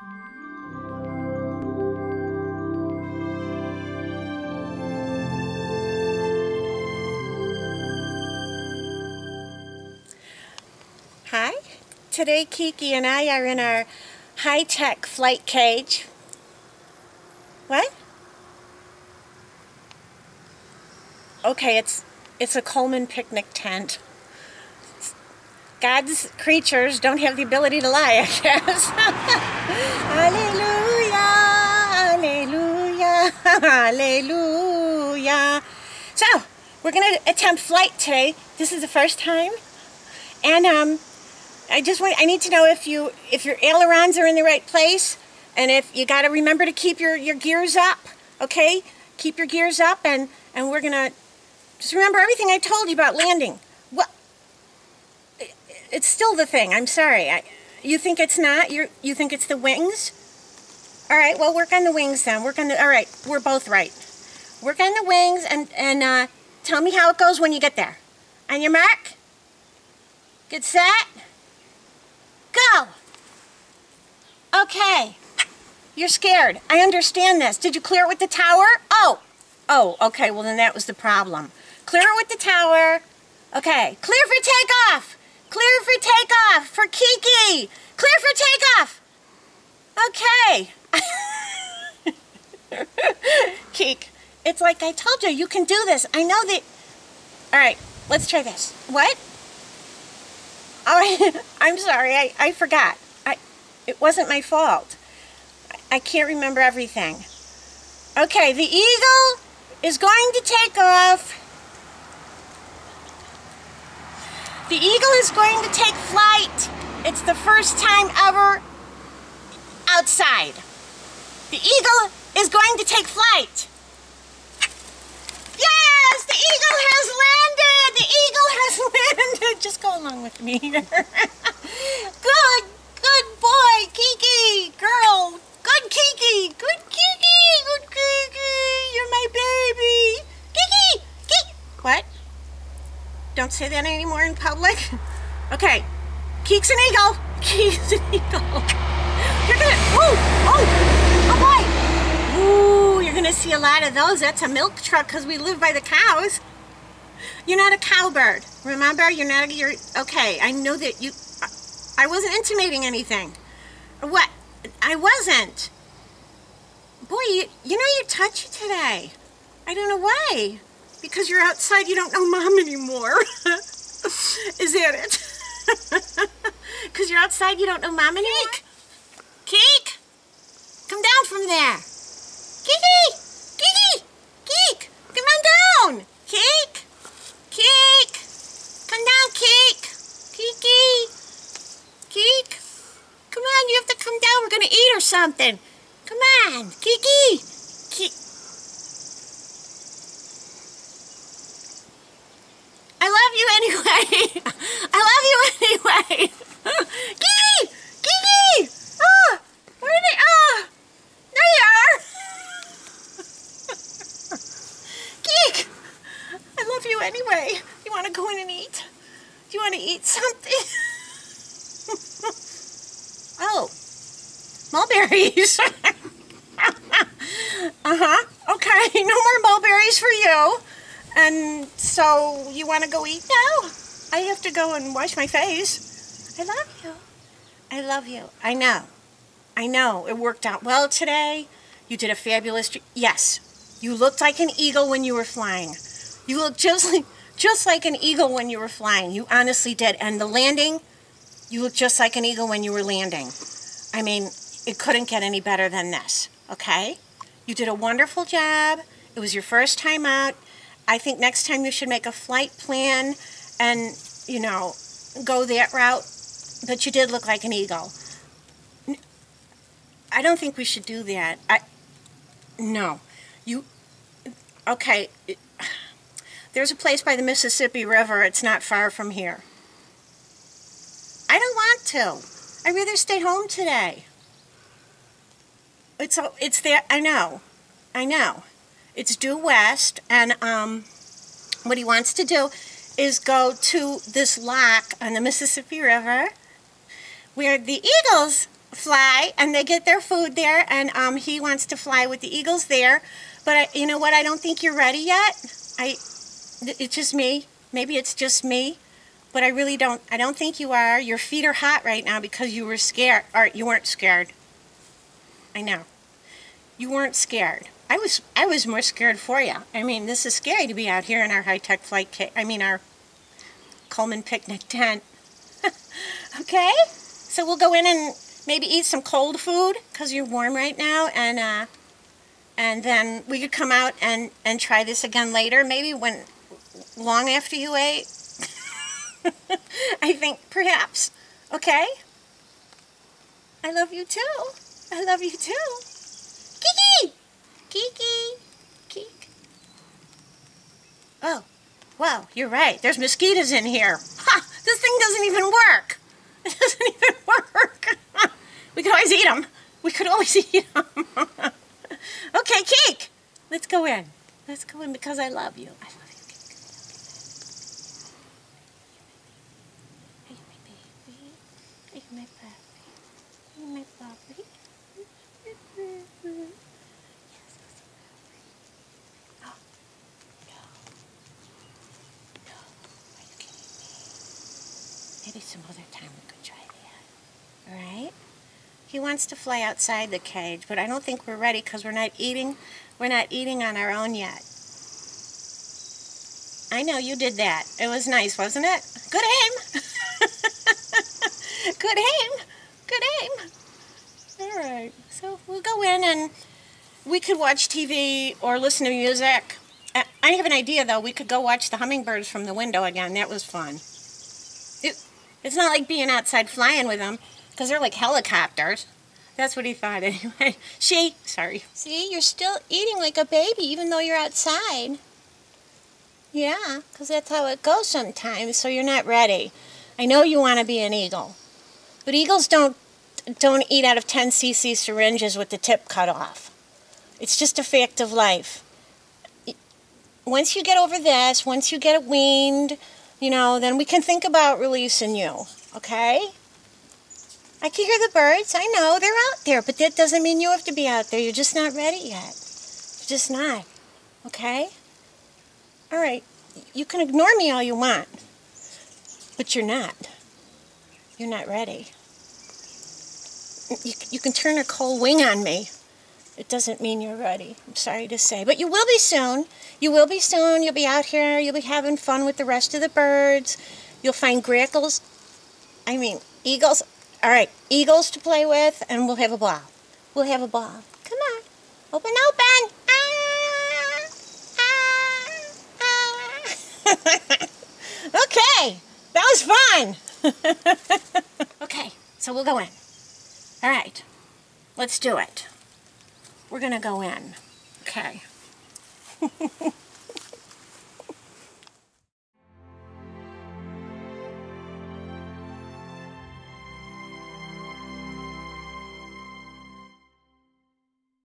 Hi, today Kiki and I are in our high-tech flight cage. What? Okay, it's a Coleman picnic tent. God's creatures don't have the ability to lie, I guess. Hallelujah, hallelujah, hallelujah. So, we're going to attempt flight today. This is the first time. And I need to know if your ailerons are in the right place, and if you got to remember to keep your gears up, okay? Keep your gears up, and we're going to just remember everything I told you about landing. Well, it's still the thing. I'm sorry. You think it's not? You think it's the wings? All right, well, work on the wings then. All right, we're both right. Work on the wings, and tell me how it goes when you get there. On your mark? Get set? Go! Okay. You're scared. I understand this. Did you clear it with the tower? Oh, okay. Well, then that was the problem. Clear it with the tower. Okay. Clear for takeoff. Clear for takeoff for Kiki. Clear for takeoff. Okay. Kiki, it's like I told you. You can do this. I know that. All right. Let's try this. What? Oh, I'm sorry, I forgot. It wasn't my fault. I can't remember everything. Okay, the eagle is going to take off. The eagle is going to take flight. It's the first time ever outside. The eagle is going to take flight. Yes, the eagle has landed. The eagle has landed. Just go along with me here. Good boy, Kiki. Girl, good Kiki. Good Kiki. Good Kiki. You're my baby. Kiki. Kiki. What? Don't say that anymore in public. Okay. Kiki's an eagle. Kiki's an eagle. You're gonna. Oh boy. Ooh, you're gonna see a lot of those. That's a milk truck because we live by the cows. You're not a cowbird. Remember, you're okay. I know that you. I wasn't intimating anything. What? I wasn't. Boy, you know you're touchy today. I don't know why. Because you're outside, you don't know Mom anymore. Is that it? Because you're outside, you don't know Mom anymore? Kiki! Come down from there. Kiki! Kiki! Kiki! Come on down! Kiki! Kiki! Come down, Kiki! Kiki! Kiki! Come on, you have to come down. We're going to eat or something. Come on, Kiki! Kiki! I love you anyway. I love you anyway. Kiki! Kiki! Oh, where are they? Oh, there you are. Kiki! I love you anyway. You want to go in and eat? Do you want to eat something? Oh, mulberries. Okay, no more mulberries for you. And so, you want to go eat now? I have to go and wash my face. I love you. I love you. I know. I know. It worked out well today. You did a fabulous job. Yes, you looked like an eagle when you were flying. You looked just like an eagle when you were flying. You honestly did. And the landing, you looked just like an eagle when you were landing. I mean, it couldn't get any better than this, okay? You did a wonderful job. It was your first time out. I think next time you should make a flight plan and, you know, go that route. But you did look like an eagle. I don't think we should do that. No. Okay. There's a place by the Mississippi River. It's not far from here. I don't want to. I'd rather stay home today. It's there. I know. It's due west, and what he wants to do is go to this lock on the Mississippi River where the eagles fly, and they get their food there, and he wants to fly with the eagles there. But you know what? I don't think you're ready yet. It's just me. Maybe it's just me. But I really don't. I don't think you are. Your feet are hot right now because you were scared. Or you weren't scared. I know. You weren't scared. I was more scared for you. I mean, this is scary to be out here in our high-tech flight kit. I mean, our Coleman picnic tent. Okay? So we'll go in and maybe eat some cold food because you're warm right now, and then we could come out and try this again later, maybe when long after you ate. I think perhaps. Okay? I love you too. I love you too. Kiki! Kiki! Kiki. Oh, wow, you're right. There's mosquitoes in here. Ha! This thing doesn't even work. It doesn't even work. We could always eat them. We could always eat them. Okay, Kiki, let's go in. Let's go in because I love you. I love you, Kiki. Hey, my baby. Hey, my puppy. Hey, my puppy. Maybe some other time we could try that. Alright? He wants to fly outside the cage, but I don't think we're ready because we're not eating on our own yet. I know you did that. It was nice, wasn't it? Good aim! Good aim! Good aim! Alright, so we'll go in and we could watch TV or listen to music. I have an idea though. We could go watch the hummingbirds from the window again. That was fun. It's not like being outside flying with them, because they're like helicopters. That's what he thought anyway. Sorry. See, you're still eating like a baby even though you're outside. Yeah, because that's how it goes sometimes, so you're not ready. I know you want to be an eagle, but eagles don't eat out of 10cc syringes with the tip cut off. It's just a fact of life. Once you get over this, once you get weaned, you know, then we can think about releasing you, okay? I can hear the birds. I know, they're out there, but that doesn't mean you have to be out there. You're just not ready yet. You're just not, okay? All right, you can ignore me all you want, but you're not. You're not ready. You can turn a cold wing on me. It doesn't mean you're ready, I'm sorry to say. But you will be soon. You will be soon. You'll be out here. You'll be having fun with the rest of the birds. You'll find eagles. All right, eagles to play with, and we'll have a ball. We'll have a ball. Come on. Open, open. Ah, ah, ah. Okay, that was fun. Okay, so we'll go in. All right, let's do it. We're going to go in. Okay.